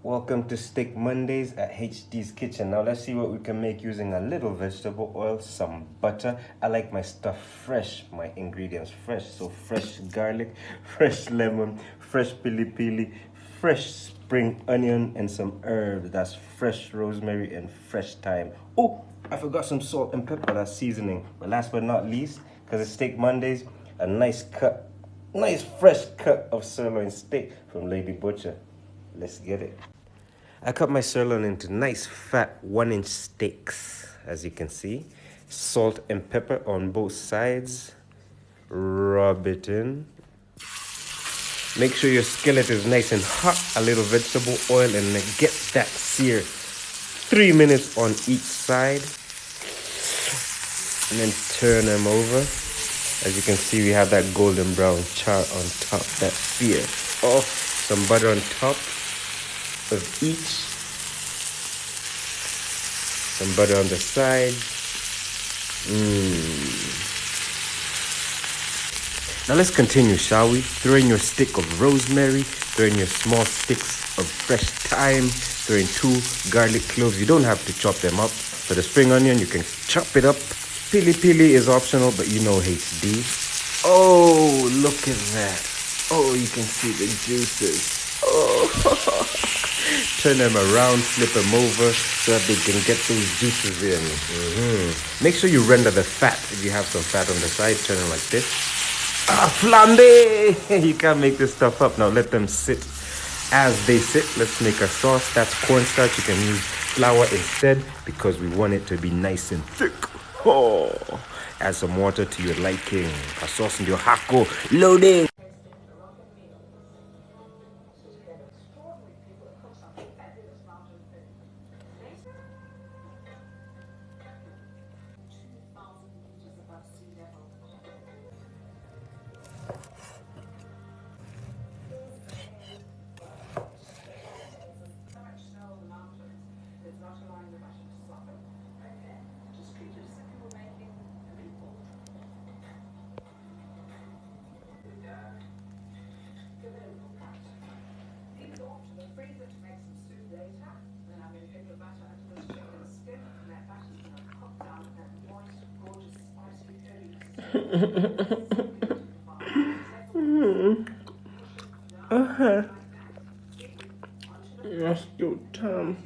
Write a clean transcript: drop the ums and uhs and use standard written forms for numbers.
Welcome to Steak Mondays at HD's Kitchen. Now let's see what we can make using a little vegetable oil, some butter. I like my stuff fresh, my ingredients fresh. So fresh garlic, fresh lemon, fresh pili pili, fresh spring onion, and some herbs. That's fresh rosemary and fresh thyme. Oh, I forgot some salt and pepper, that's seasoning. But last but not least, because it's Steak Mondays, a nice fresh cut of sirloin steak from Lady Butcher. Let's get it. I cut my sirloin into nice fat 1-inch steaks, as you can see. Salt and pepper on both sides. Rub it in. Make sure your skillet is nice and hot. A little vegetable oil and then get that sear. 3 minutes on each side. And then turn them over. As you can see, we have that golden brown char on top, that sear. Oh, some butter on top of each. Some butter on the side. Now let's continue, shall we? Throw in your stick of rosemary. Throw in your small sticks of fresh thyme. Throw in 2 garlic cloves. You don't have to chop them up. For the spring onion, you can chop it up. Pili pili is optional, but you know HD. Oh, look at that. Oh, you can see the juices. Oh. Turn them around, flip them over so that they can get those juices in. Make sure you render the fat. If you have some fat on the side, turn them like this. Ah, flambe! You can't make this stuff up. Now let them sit as they sit. Let's make a sauce. That's cornstarch. You can use flour instead because we want it to be nice and thick. Oh, add some water to your liking. A sauce in your hako. Loading. That's your time.